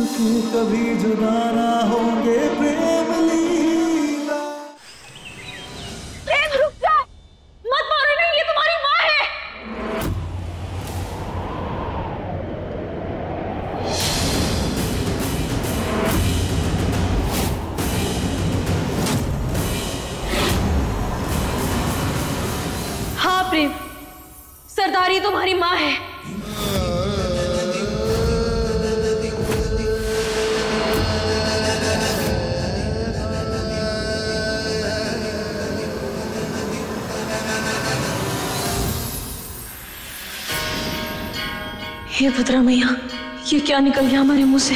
के कभी जुदा ना होंगे प्रेम लीला। प्रेम रुक जा, मत मारो ना, ये तुम्हारी माँ है। हाँ प्रेम, सरदारी तुम्हारी माँ है। हे भद्रा मैया, ये क्या निकल गया हमारे मुंह से?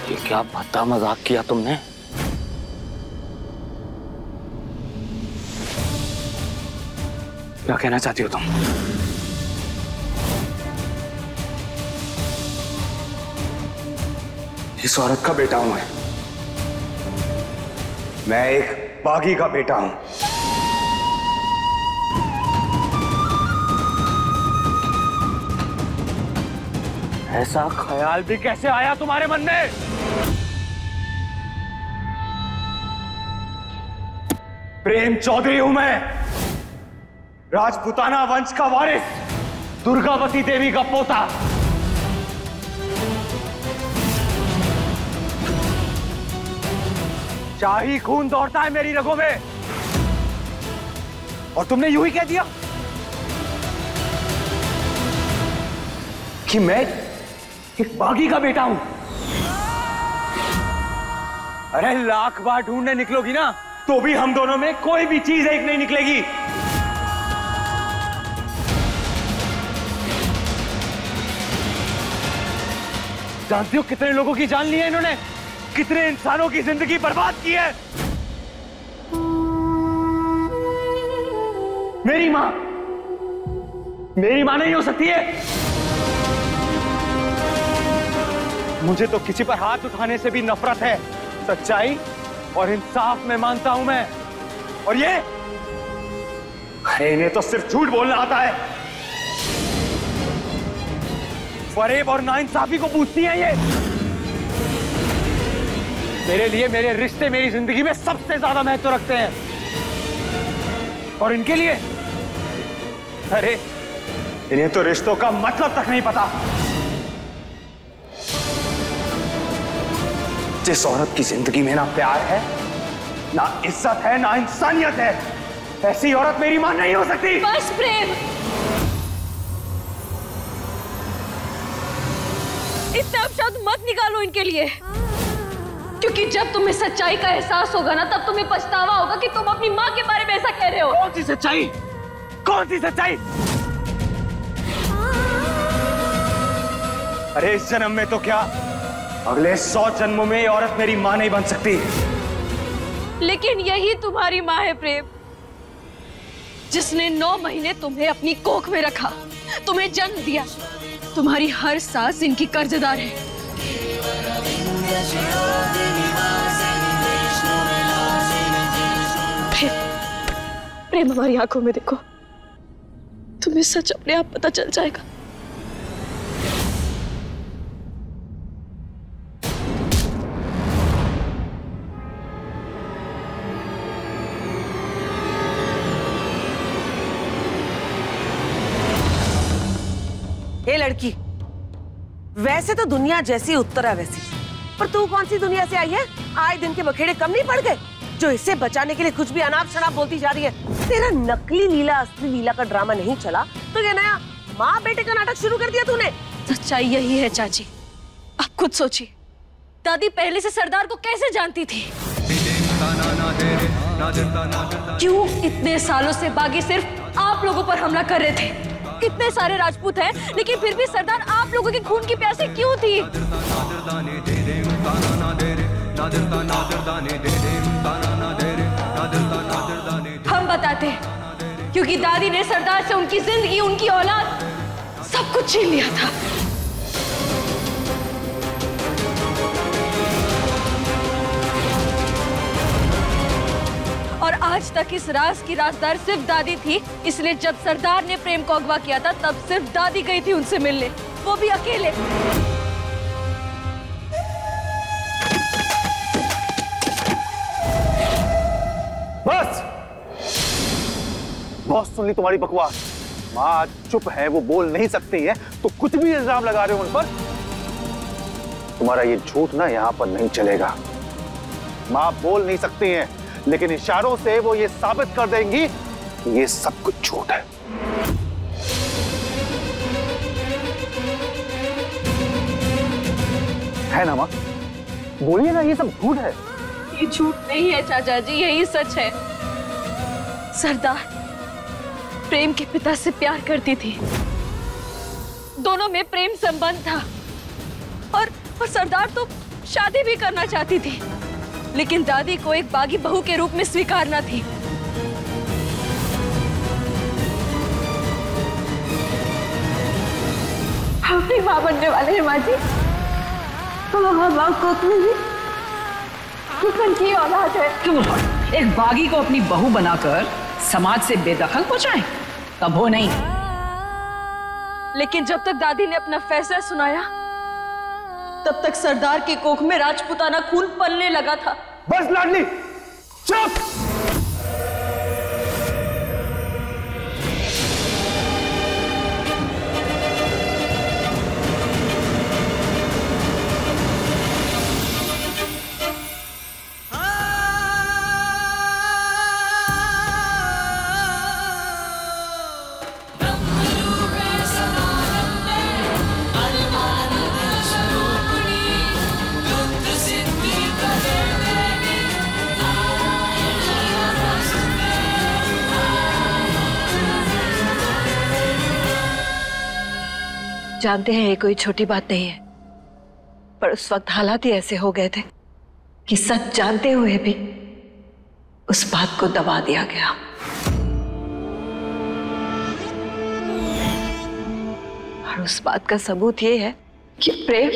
ये क्या भद्दा मजाक किया तुमने? क्या कहना चाहती हो तुम? इस औरत का बेटा हूं मैं एक बागी का बेटा हूं। ऐसा ख्याल भी कैसे आया तुम्हारे मन में? प्रेम चौधरी हूं मैं, राजपूताना वंश का वारिस, दुर्गावती देवी का पोता। शाही खून दौड़ता है मेरी रगों में, और तुमने यूं ही कह दिया कि मैं एक बागी का बेटा हूं। अरे लाख बार ढूंढने निकलोगी ना तो भी हम दोनों में कोई भी चीज एक नहीं निकलेगी। जानती हो कितने लोगों की जान ली है इन्होंने, कितने इंसानों की जिंदगी बर्बाद की है। मेरी मां नहीं हो सकती है। मुझे तो किसी पर हाथ उठाने से भी नफरत है। सच्चाई और इंसाफ में मानता हूं मैं, और ये अरे इन्हें तो सिर्फ झूठ बोलना आता है। फरेब और नाइंसाफी को पूछती हैं ये। मेरे लिए मेरे रिश्ते मेरी जिंदगी में सबसे ज्यादा महत्व रखते हैं, और इनके लिए अरे इन्हें तो रिश्तों का मतलब तक नहीं पता। जिस औरत की जिंदगी में ना प्यार है, ना इज्जत है, ना इंसानियत है, ऐसी औरत मेरी मां नहीं हो सकती। बस प्रेम, इतने अपशब्द मत निकालो इनके लिए, क्योंकि जब तुम्हें सच्चाई का एहसास होगा ना, तब तुम्हें पछतावा होगा कि तुम अपनी माँ के बारे में ऐसा कह रहे हो। कौन सी सच्चाई? कौन सी सच्चाई? अरे इस जन्म में तो क्या, अगले 100 जन्मों में ये औरत मेरी मां नहीं बन सकती। लेकिन यही तुम्हारी माँ है प्रेम, जिसने 9 महीने तुम्हें अपनी कोख में रखा, तुम्हें जन्म दिया। तुम्हारी हर सांस इनकी कर्जदार है। प्रेम हमारी आंखों में देखो, तुम्हें सच अपने आप पता चल जाएगा। हे लड़की, वैसे तो दुनिया जैसी उत्तरा वैसी, पर तू कौन सी दुनिया से आई है? आए दिन के बखेड़े कम नहीं पड़ गए जो इससे बचाने के लिए कुछ भी अनाप शनाप बोलती जा रही है? तेरा नकली लीला असली लीला का ड्रामा नहीं चला तो ये नया माँ बेटे का नाटक शुरू कर दिया तूने। सच्चाई यही है चाची, आप खुद सोचिए, दादी पहले से सरदार को कैसे जानती थी? क्यों इतने सालों से बागी सिर्फ आप लोगों पर हमला कर रहे थे? इतने सारे राजपूत हैं, लेकिन फिर भी सरदार आप लोगों के खून की प्यासे क्यों थी? हम बताते हैं, क्योंकि दादी ने सरदार से उनकी जिंदगी, उनकी औलाद, सब कुछ छीन लिया था। और आज तक इस राज की राजदार सिर्फ दादी थी, इसलिए जब सरदार ने प्रेम को अगवा किया था, तब सिर्फ दादी गई थी उनसे मिलने, वो भी अकेले। सुन ली तुम्हारी बकवास। माँ चुप है, वो बोल नहीं सकती है, तो कुछ भी इल्जाम लगा रहे हो उन पर। तुम्हारा ये झूठ ना यहाँ पर नहीं चलेगा। माँ बोल नहीं सकती हैं, लेकिन इशारों से वो ये साबित कर देंगी कि ये सब कुछ झूठ है ना माँ? बोलिए ना, ये सब झूठ है। ये झूठ नहीं है चाचा जी, यही सच है। सरदार प्रेम के पिता से प्यार करती थी, दोनों में प्रेम संबंध था और सरदार तो शादी भी करना चाहती थी, लेकिन दादी को एक बागी बहू के रूप में स्वीकारना थी। हम भी मां बनने वाले हैं माँ जी। किसन की औलाद है। क्यों एक बागी को अपनी बहू बनाकर समाज से बेदखल पहुंचाएं? कबो नहीं। लेकिन जब तक दादी ने अपना फैसला सुनाया, तब तक सरदार के कोख में राजपूताना खून पलने लगा था। बस लाडली, चुप। जानते हैं ये कोई छोटी बात नहीं है, पर उस वक्त हालात ही ऐसे हो गए थे कि सच जानते हुए भी उस बात को दबा दिया गया। और उस बात का सबूत ये है कि प्रेम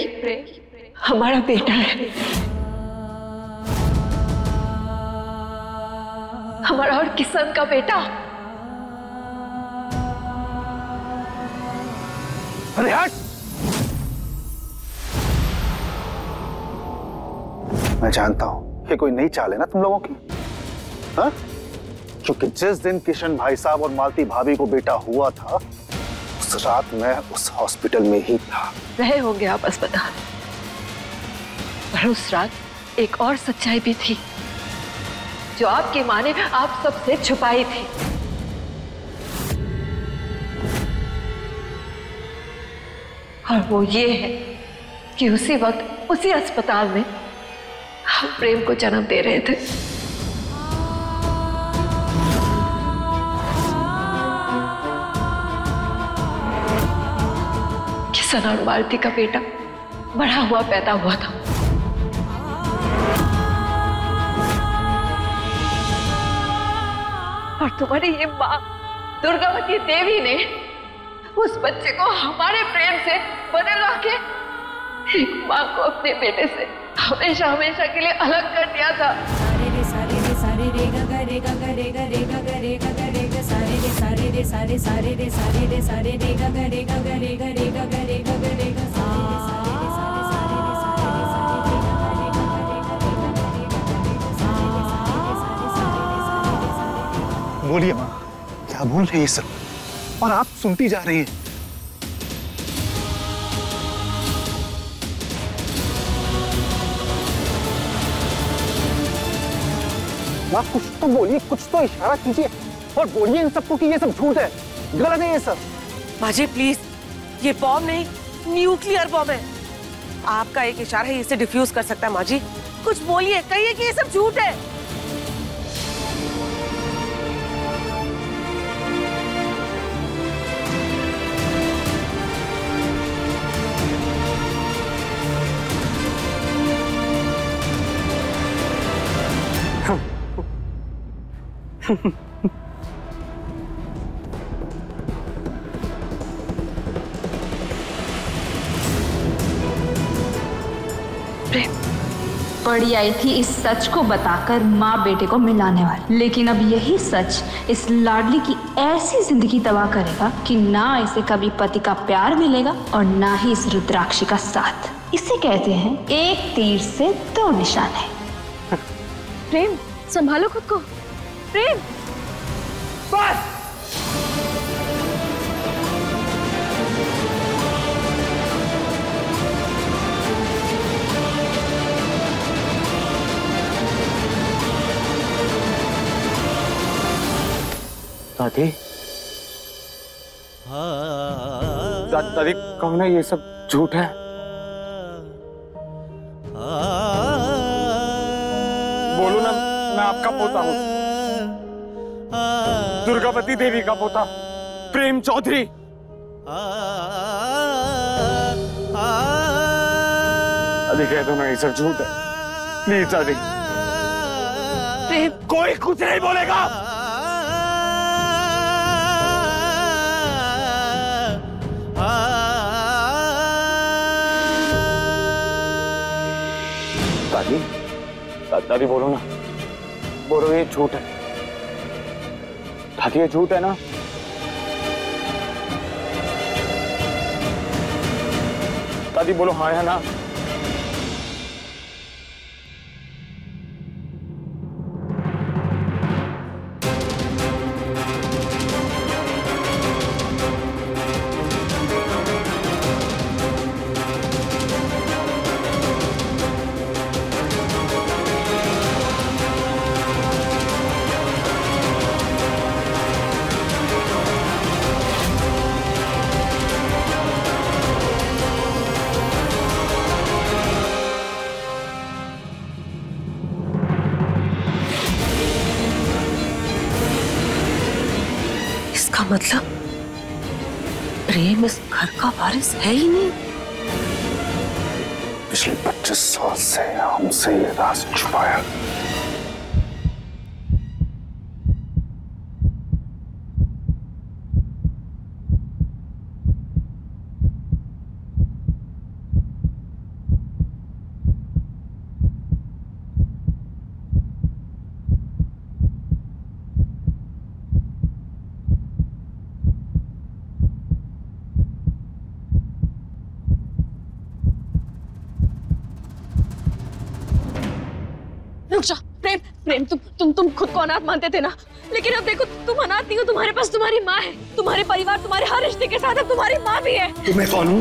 हमारा बेटा है, हमारा और किसन का बेटा। अरे हट! मैं जानता हूं ये कोई नई चाल है ना तुम लोगों की, हाँ? क्योंकि जिस दिन किशन भाई साहब और मालती भाभी को बेटा हुआ था, उस रात मैं उस हॉस्पिटल में ही था। रहे होंगे आप अस्पताल, पर उस रात एक और सच्चाई भी थी जो आपकी मां ने आप सबसे छुपाई थी। और वो ये है कि उसी वक्त उसी अस्पताल में हम प्रेम को जन्म दे रहे थे। किशन और मालती का बेटा बड़ा हुआ पैदा हुआ था। और तुम्हारी ये मां दुर्गावती देवी ने उस बच्चे को हमारे प्रेम से बदलवा के एक मां को अपने बेटे से हमेशा हमेशा के लिए अलग कर दिया था। सारे रे सारे रे सारे रे गा गा रे गा गा रे गा रे गा गा रे गा गा रे गा सारे रे सारे रे सारे सारे रे सारे रे सारे रे गा गा रे गा गा रे गा रे गा गा रे गा गा रे गा सारे रे सारे रे सारे सारे रे सारे रे सारे रे गा गा रे गा गा रे गा रे गा गा रे गा गा रे गा सारे रे सारे रे सारे सारे रे सारे रे सारे। बोलिए माँ, क्या बोल रहे हैं ये सब और आप सुनती जा रही हैं? आप कुछ तो बोलिए, कुछ तो इशारा कीजिए और बोलिए इन सबको कि ये सब झूठ है, गलत है ये सब। माँ जी प्लीज, ये बॉम्ब नहीं, न्यूक्लियर बॉम्ब है। आपका एक इशारा ही इसे डिफ्यूज कर सकता है। माँ जी कुछ बोलिए, कहिए कि ये सब झूठ है। पड़ी आई थी इस सच को बताकर माँ बेटे को मिलाने वाली, लेकिन अब यही सच इस लाडली की ऐसी जिंदगी तबाह करेगा कि ना इसे कभी पति का प्यार मिलेगा और ना ही इस रुद्राक्षी का साथ। इसे कहते हैं एक तीर से दो निशाने। प्रेम संभालो खुद को। प्रेम बस दादी दादी कहूँ ना ये सब झूठ है। बोलो ना मैं आपका पोता हूँ, दुर्गावती देवी का पोता प्रेम चौधरी। दादी कह दो ना ये सब झूठ है, प्लीज दादी। प्रेम कोई कुछ नहीं बोलेगा। दादी दादी बोलो ना, बोलो ये झूठ है। दादी ये झूठ है ना? दादी बोलो हाँ है ना? मतलब प्रेम इस घर का वारिस है ही नहीं। पिछले 25 साल से हमसे ये राज छुपाया। रुक जा प्रेम, प्रेम तुम खुद को अनाथ मानते थे ना, लेकिन अब देखो तुम अनाथ नहीं हो, तुम्हारे पास तुम्हारी माँ है, तुम्हारे परिवार तुम्हारे हर रिश्ते के साथ अब तुम्हारी माँ भी है। तुम्हें कौन हूँ?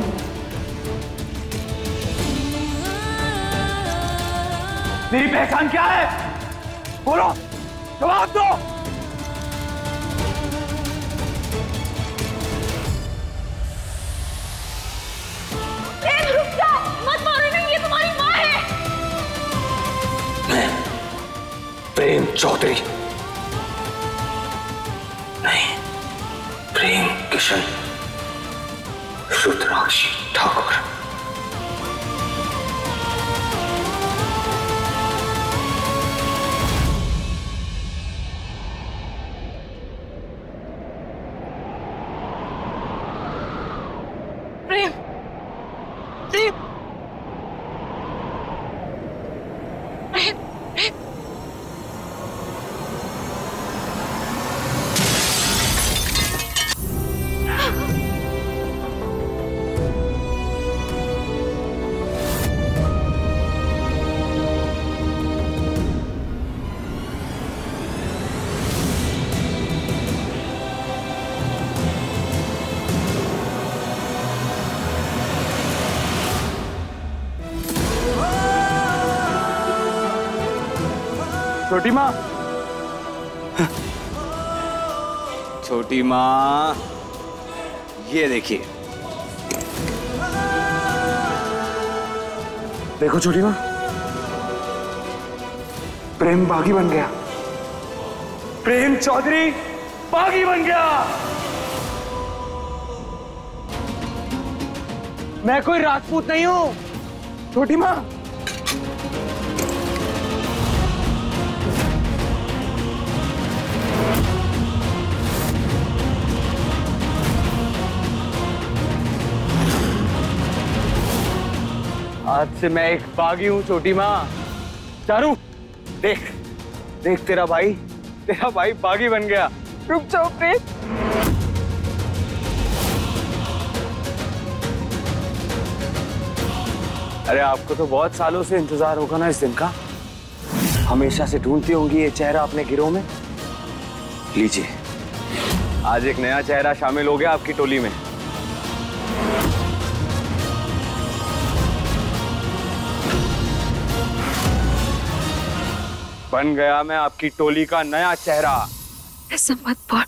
मेरी पहचान क्या है? बोलो, जवाब दो। प्रेम रुक जा, मत मारो, नहीं ये तुम्हारी माँ है। प्रेम चौधरी नहीं, प्रेम किशन रुद्राक्ष ठाकुर। प्रेम प्रेम प्रेम प्रेम छोटी माँ, छोटी माँ, ये देखिए। देखो छोटी माँ, प्रेम बागी बन गया, प्रेम चौधरी बागी बन गया। मैं कोई राजपूत नहीं हूँ छोटी माँ। आज से मैं एक बागी हूँ छोटी माँ। चारू देख देख, तेरा भाई बागी बन गया। रुक जाओ प्रेम। अरे आपको तो बहुत सालों से इंतजार होगा ना इस दिन का। हमेशा से ढूंढती होंगी ये चेहरा अपने गिरोह में। लीजिए, आज एक नया चेहरा शामिल हो गया आपकी टोली में। बन गया मैं आपकी टोली का नया चेहरा। ऐसा मत बोल,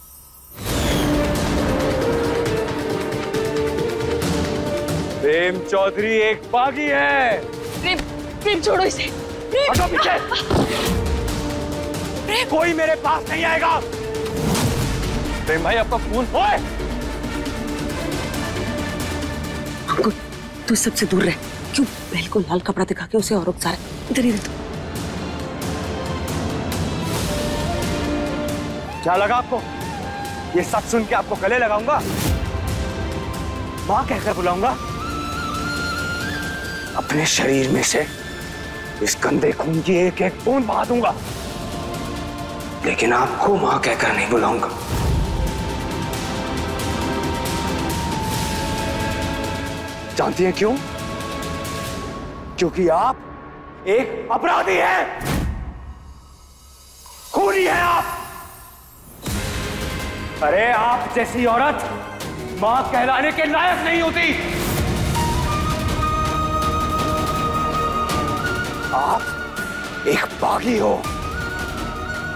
प्रेम चौधरी एक बागी है। प्रेम, प्रेम छोड़ो इसे। हटो पीछे। प्रेम, कोई मेरे पास नहीं आएगा। प्रेम भाई आपका फोन। ओए अंकुर, तू सबसे दूर रह। क्यों बहल को लाल कपड़ा दिखा के उसे और उकसा रहा है? इधर ही रह तू। क्या लगा आपको? ये सब सुन के आपको गले लगाऊंगा, मां कहकर बुलाऊंगा? अपने शरीर में से इस गंदे खून की एक एक बूंद बहा दूंगा, लेकिन आपको मां कहकर नहीं बुलाऊंगा। जानती हैं क्यों? क्योंकि आप एक अपराधी हैं, खूनी हैं आप। अरे आप जैसी औरत मां कहलाने के लायक नहीं होती। आप एक बागी हो,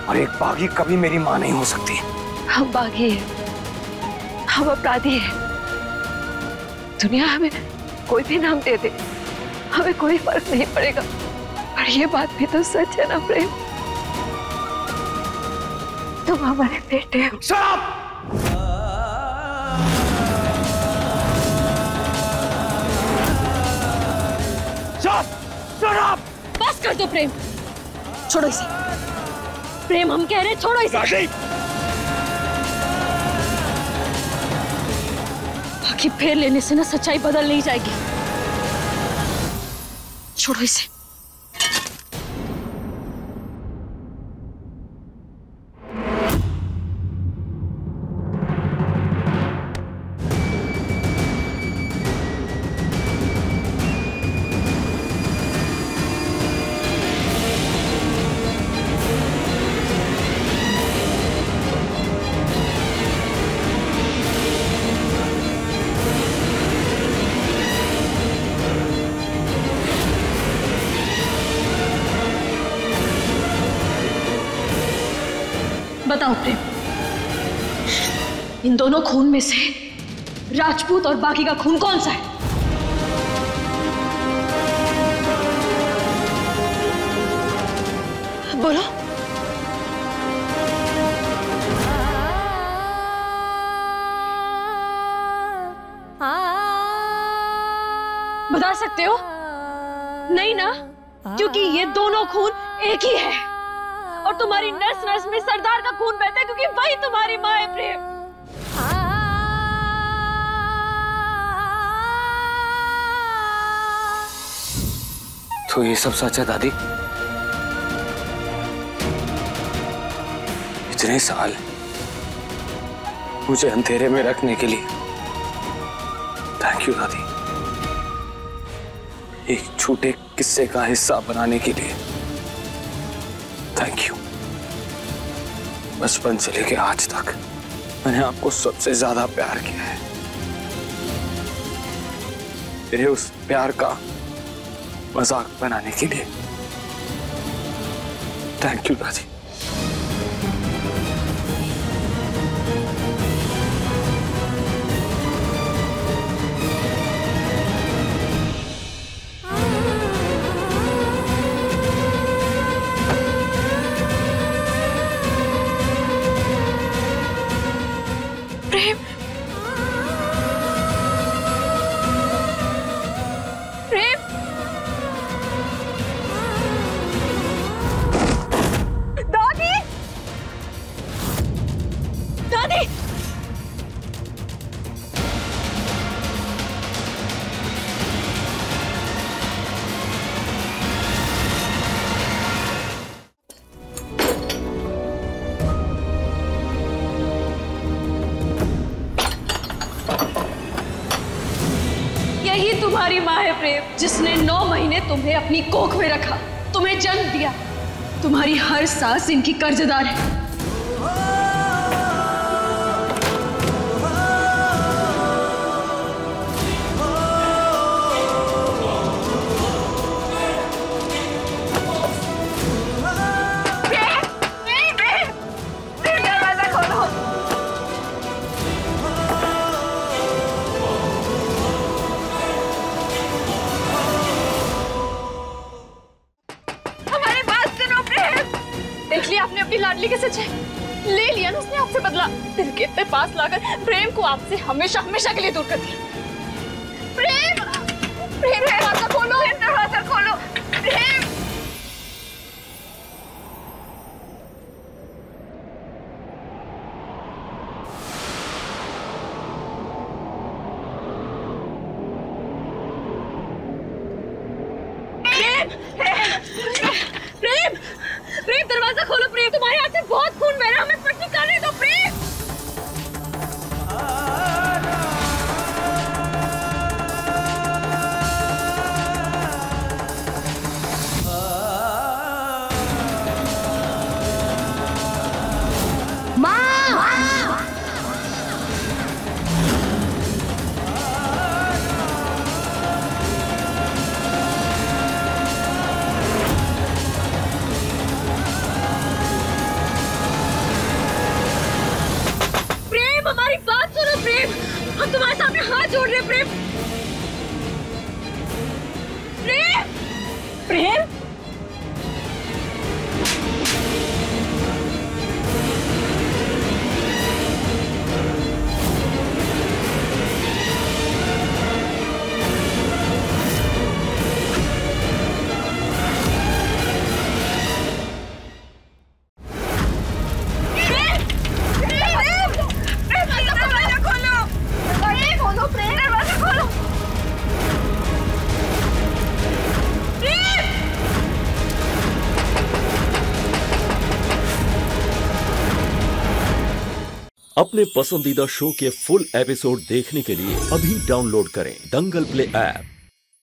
और एक बागी कभी मेरी मां नहीं हो सकती। हम बागी हैं, हम अपराधी हैं। दुनिया हमें कोई भी नाम दे दे, हमें कोई फर्क नहीं पड़ेगा। पर ये बात भी तो सच है ना प्रेम, तुम हमारे बेटे हो। शराब! शराब! बस कर दो प्रेम, छोड़ो इसे। प्रेम हम कह रहे हैं, छोड़ो इसे। बाकी फेर लेने से ना सच्चाई बदल नहीं जाएगी। छोड़ो इसे। बताओ प्रेम, इन दोनों खून में से राजपूत और बाकी का खून कौन सा है? बोलो। बता सकते हो? नहीं ना, क्योंकि ये दोनों खून एक ही है, और तुम्हारी नस नस में सरदार का खून बहता है, क्योंकि वही तुम्हारी मां है प्रेम। तो ये सब सच है दादी? इतने साल मुझे अंधेरे में रखने के लिए थैंक यू दादी। एक झूठे किस्से का हिस्सा बनाने के लिए थैंक यू। बचपन से लेके आज तक मैंने आपको सबसे ज्यादा प्यार किया है। मेरे उस प्यार का मजाक बनाने के लिए थैंक यू दादी। प्रेम, प्रेम, दादी, दादी, यही तुम्हारी माँ है प्रेम, जिसने 9 महीने तुम्हें अपनी कोख में रखा, तुम्हें जन्म दिया। तुम्हारी हर सांस इनकी कर्जदार है। देख लिया आपने अपनी लाडली के सच्चाई, ले लिया ना उसने आपसे बदला, दिल के इतने पास लाकर प्रेम को आपसे हमेशा हमेशा के लिए दूर कर दिया। प्रेम, प्रेम दरवाजा खोलो, दरवाजा खोलो, प्रेम। प्रेम, प्रेम दरवाजा खोलो प्रेम, तुम्हारे हाथ से बहुत खून बह रहा है, हमें पट्टी करने दो प्रेम। हमारी बात सुनो प्रेम, हम तुम्हारे सामने हाथ जोड़ रहे हैं प्रेम। प्रेम, प्रेम, अपने पसंदीदा शो के फुल एपिसोड देखने के लिए अभी डाउनलोड करें दंगल प्ले ऐप।